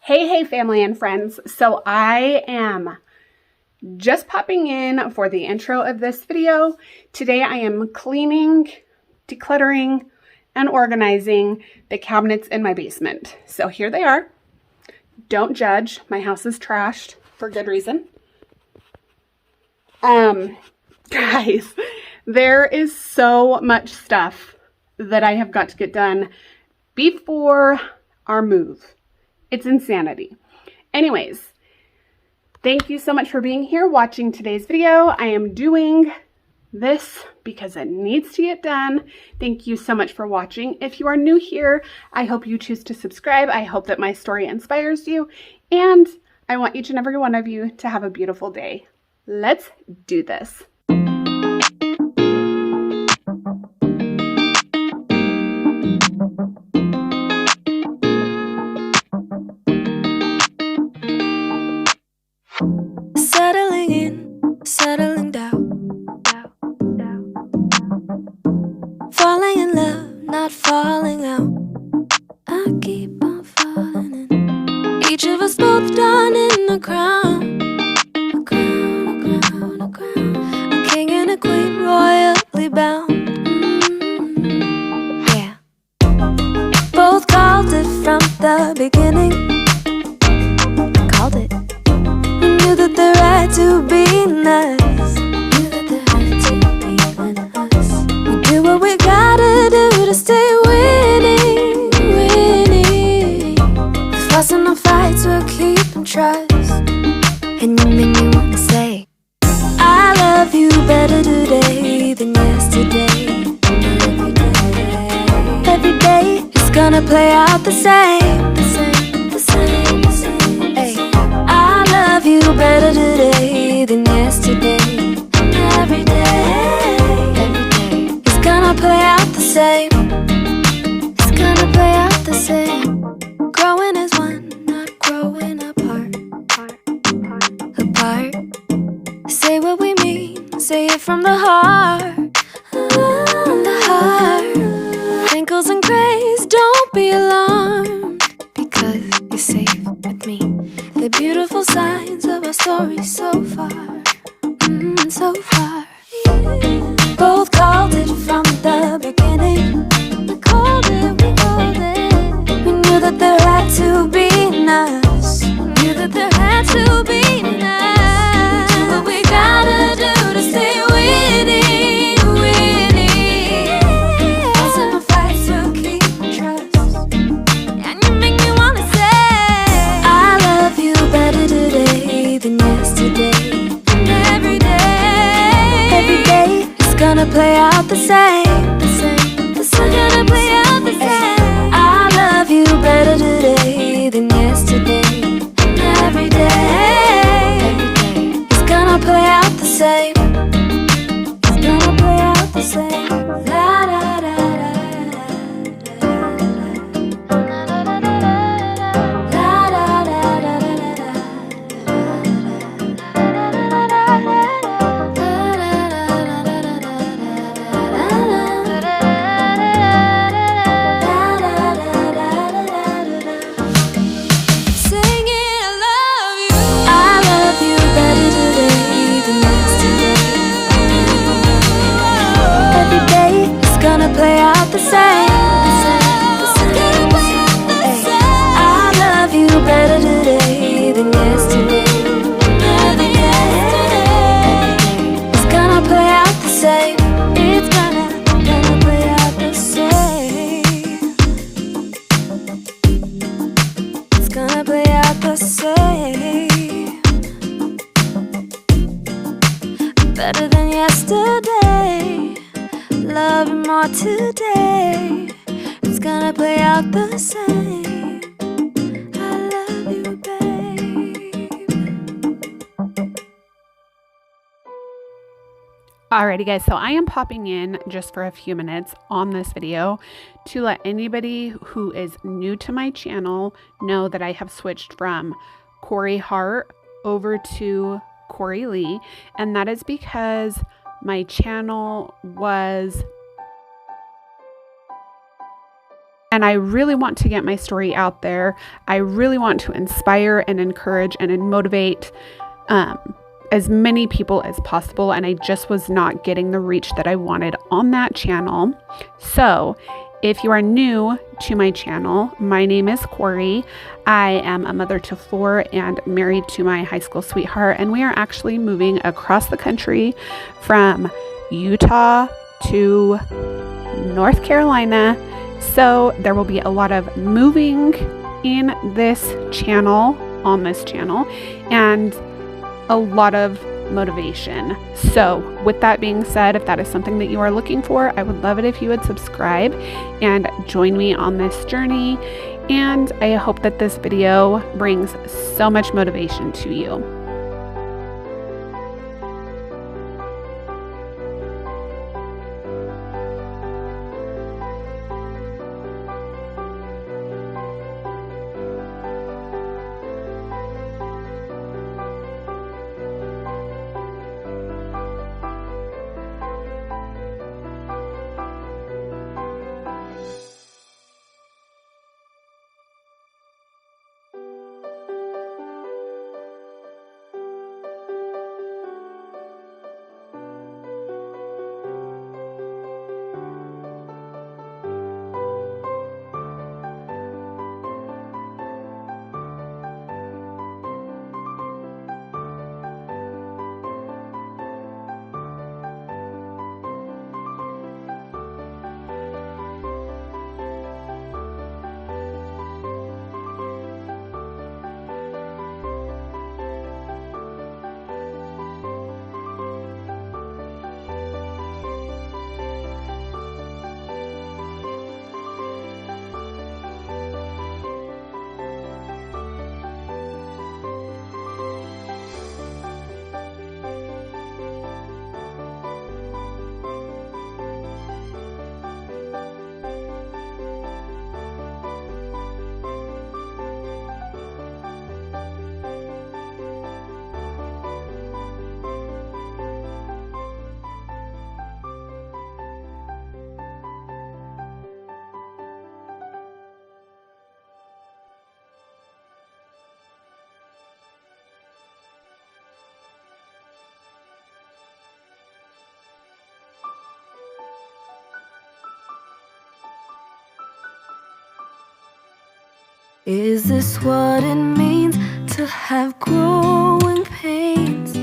Hey, family and friends. So I am just popping in for the intro of this video. Today I am cleaning, decluttering, and organizing the cabinets in my basement. So here they are. Don't judge. My house is trashed for good reason. Guys, there is so much stuff that I have got to get done before our move. It's insanity. Anyways, thank you so much for being here watching today's video. I am doing this because it needs to get done. Thank you so much for watching. If you are new here, I hope you choose to subscribe. I hope that my story inspires you, and I want each and every one of you to have a beautiful day. Let's do this. Settling in, settling down. Falling in love, not falling out. I keep on falling in. Each of us both done in a crown. A crown, a crown, a crown. A king and a queen, royally bound. Yeah. Both called it from the beginning. Called it. Knew that the right to be nice. Knew that the right to be us. We do what we gotta do to stay winning, winning. The fuss and the fights we'll keep and trust. And you make me wanna say I love you better today than yesterday. Every day it's gonna play out the same, the same, the same, the same. Hey, I love you better today than yesterday. Every day it's gonna play out the same. It's gonna play out the same. Growing as one, not growing apart. Apart. Say what we mean, say it from the heart. From the heart. Wrinkles and grays, don't be alarmed, because you're safe with me. The beautiful signs of our story so far, so far. Both called it from the beginning. We called it, we called it. We knew that there had to be us. Knew that there had to be us. Do what we gotta do to stay winning, winning. Fights and fights we'll keep trust. And you make me wanna say I love you better today than yesterday. And every day it's gonna play out the same, the same, the same. It's gonna play out the same. I love you better today than yesterday. And every day it's gonna play out the same. It's gonna play out the same. La da da da da. La da da da play out the same. I love you better today than yesterday. Every day it's gonna play out the same. It's gonna play out the same. It's gonna play out the same. Better than yesterday. Love you more today. It's gonna play out the same. I love you, babe. Alrighty guys, so I am popping in just for a few minutes on this video to let anybody who is new to my channel know that I have switched from Cori Hart over to Cori Lee, and that is because my channel was And I really want to get my story out there. I really want to inspire and encourage and motivate as many people as possible. And I just was not getting the reach that I wanted on that channel. So if you are new to my channel, my name is Cori. I am a mother to 4 and married to my high school sweetheart. And we are actually moving across the country from Utah to North Carolina. So there will be a lot of moving in this channel, on this channel, and a lot of motivation. So with that being said, if that is something that you are looking for, I would love it if you would subscribe and join me on this journey. And I hope that this video brings so much motivation to you. Is this what it means to have growing pains?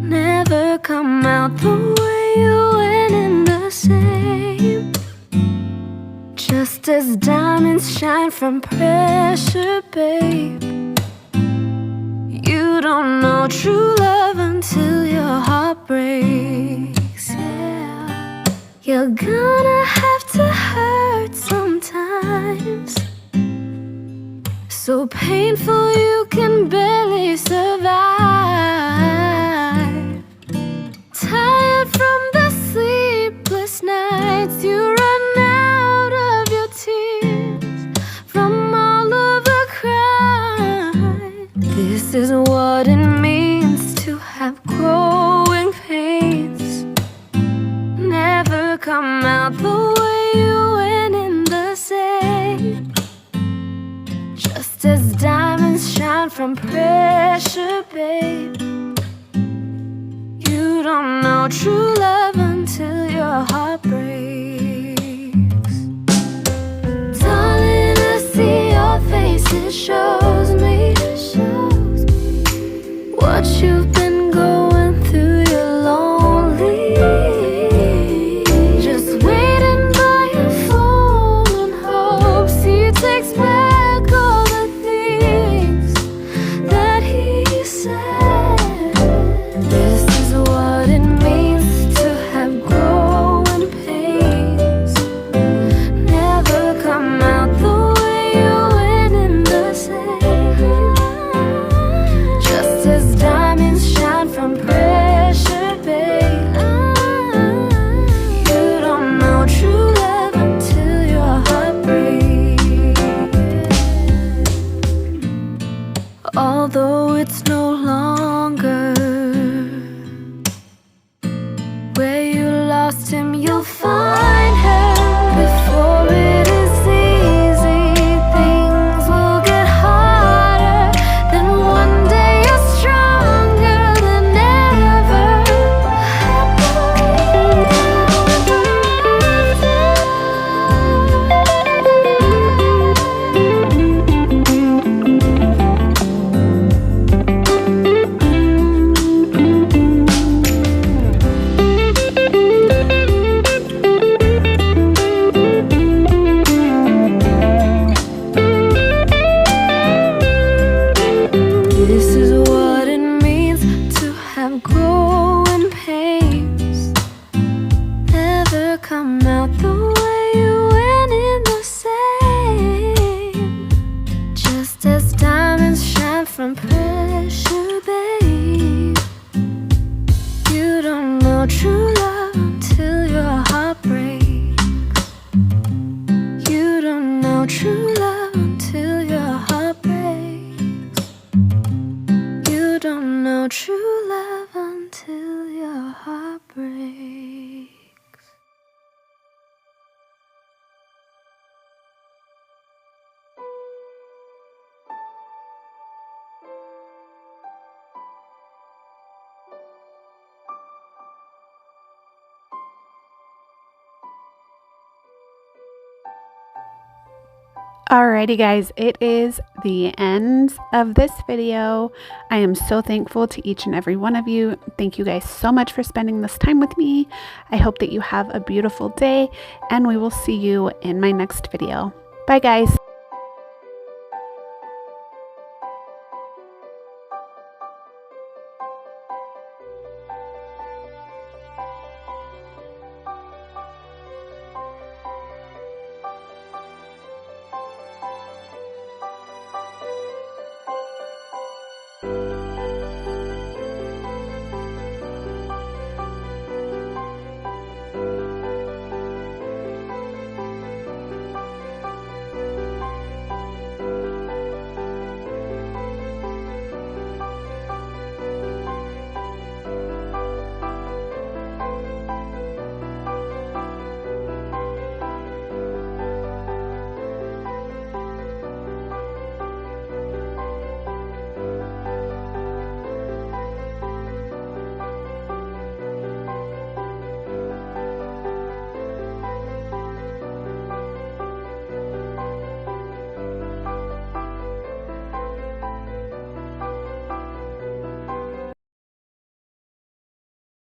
Never come out the way you went in the same. Just as diamonds shine from pressure, babe. You don't know true love until your heart breaks, yeah. You're gonna have to hurt sometimes, so painful you can barely survive. Tired from the sleepless nights, you run out of your tears from all of the crying. This is what it means to have growing pains. Never come out the way you went in the same. Just as diamonds shine from pressure, babe. You don't know true love until your heart breaks. Darling, I see your face, it shows me what you've been going through. You're lonely, just waiting by your phone in hopes he takes back all the things that he said. This is what it means to have growing pains. Never come out the way you went in the same. Just as diamonds shine from pressure, babe. You don't know true love until your heart breaks. Although it's no longer where you lost him, you'll find her before it is as diamonds shine from pressure, babe. You don't know true love until your heart breaks. You don't know true love until your heart breaks. You don't know true love until your heart breaks. Alrighty guys, it is the end of this video. I am so thankful to each and every one of you. Thank you guys so much for spending this time with me. I hope that you have a beautiful day, and we will see you in my next video. Bye guys.